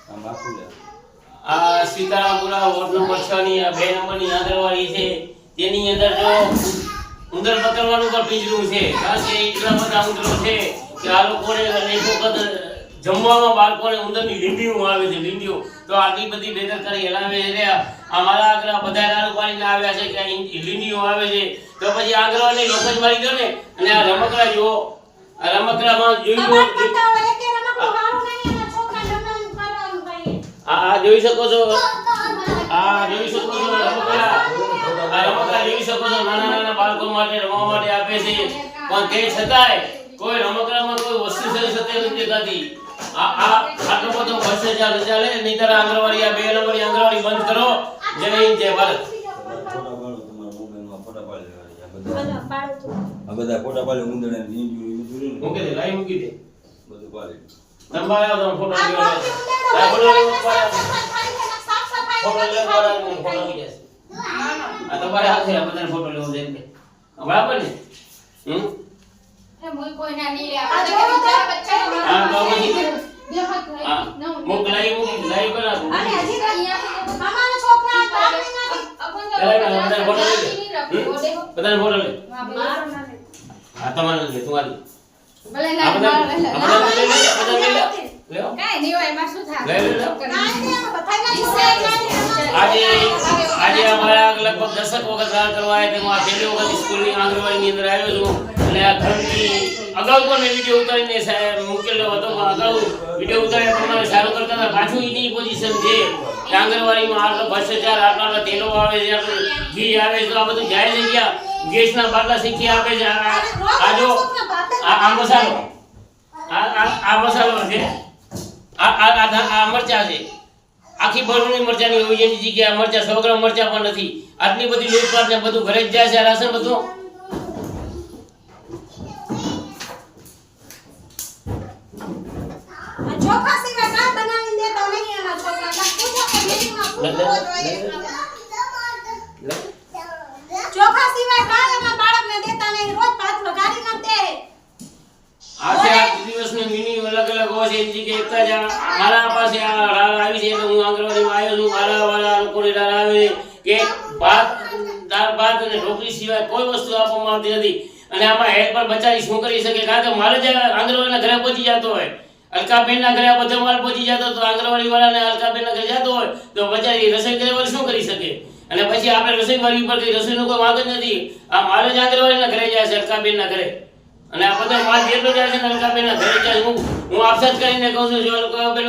આ સીતારામપુરા ward number 6 ની આ 2 નંબરની આંગણવાડી છે તેની અંદર જો ઉંદર પકડવાનું પણ પિંજરું છે કારણ કે એટલા બધા ઉંદરો છે કે આ લોકોને એક વખત જમવામાં બાળકોને ઉંદરની લીંડીઓ આવે છે લીંડીઓ તો આટલી બધી બેદરકારી હલાવે છે આ મારા આગળ બધા રાડું પાડીને આવ્યા છે કે લીંડીઓ આવે છે તો પછી આંગણવાડી લોકો જ મારી દો ને અને આ રમકડા જો આ રમકડામાં જોઈ આ જોઈ શકો છો જોઈ શકો છો રમકડા જોઈ શકો છો નાના નાના બાળકો માટે રમવા માટે આપે છે પણ તે છતાંય કોઈ રમકડામાં કોઈ વસ્તુ સત્ય નથી દેખાતી આટલો બધો ભ્રષ્ટાચાર ન ચાલે નહીંતર આંગણવાડી આ 2 નંબરની આંગણવાડી બંધ કરો જય હિન્દ જય ભારત આ બધા ફોટા પાડે ઉંદરને મૂકી દે લાઈ મૂકી દે બધું પાડે તમારે આવો ફોટો લેવાનો ફોટો લઈ આ તમારે હાથે આ બધાને ફોટો લેવો છે એટલે બરાબર ને કોઈ ના નહીં લે આ બિચારા બચ્ચા મુક લાઈ બના અને હજી મામાના છોકરા બધાને ફોટો લઈ બધાને ફોટો લે આ તમારે લે તમારી ભલે ના માર લે કાઈ નહીં હોય એમાં શું થાય આજે અમારા લગભગ 10 વખત રાહ કરવા આવ્યા તેમાં પહેલી વખત સ્કૂલની આંગણવાડીની અંદર આવ્યો છું અને આ ઘરની અગાઉ પણ મેં વિડીયો ઉતારીને મૂકેલો હતો અગાઉ વિડીયો ઉતાર્યા પ્રમાણે સારું કરતા હતા પાછું એની પોઝિશન છે કે આંગણવાડીમાં આટલો ભ્રષ્ટાચાર આટલા તેલો આવે છે આટલું ઘી આવે છે આ બધું જાય છે ક્યાં ગેસના બાટલા શીખી આપે છે આ જો આ મસાલો આ મસાલો છે આ મરચા છે આખી બરણી મરચાની હોય એની જગ્યાએ મરચા 100 ગ્રામ મરચા પણ નથી આટલી બધી લૂંટપાટ ને બધું ઘરે જ જાય છે રાશન બધું ચોખા સિવાય કાઈ બનાવીને દેતા નહીં એના છોકરા પૂછો કે મીટિંગમાં શું ચોખા સિવાય કાઈ એના બાળકને દેતા નહીં રોજ ભાત વઘારી ન દે આજે આ દિવસની મિની અલગ અલગ હોય છે એની જગ્યાએ એક જ મારા પાસે આ રાળ આવી છે એટલે હું આંગણવાડીમાં આવ્યો છું વાળા લોકોને રાળ આવે કે ભાત દાળ ભાત અને ઢોકળી સિવાય કોઈ વસ્તુ આપવામાં આવતી નથી અને આમાં હેલ્પર બચારી શું કરી શકે કારણ કે મારે જ આંગણવાડીના ઘરે પહોંચી જતો હોય અલકાબેનના ઘરે બધો માલ પહોંચી જતો તો આંગણવાડી વાળાને અલકાબેનના ઘરે જતો હોય તો બચારી રસોઈ કરવાની શું કરી શકે અને પછી આપણે રસોઈ કરવી પડતી રસોઈનો કોઈ વાંક જ નથી આ મારે જ આંગણવાડીના ઘરે જાય છે અલકાબેનના ઘરે અને આ બધા માલ જેટલો જાય છે અલકાબેનના ઘરે જાય હું આપસાદ કરીને કહું છું જો અલકાબેન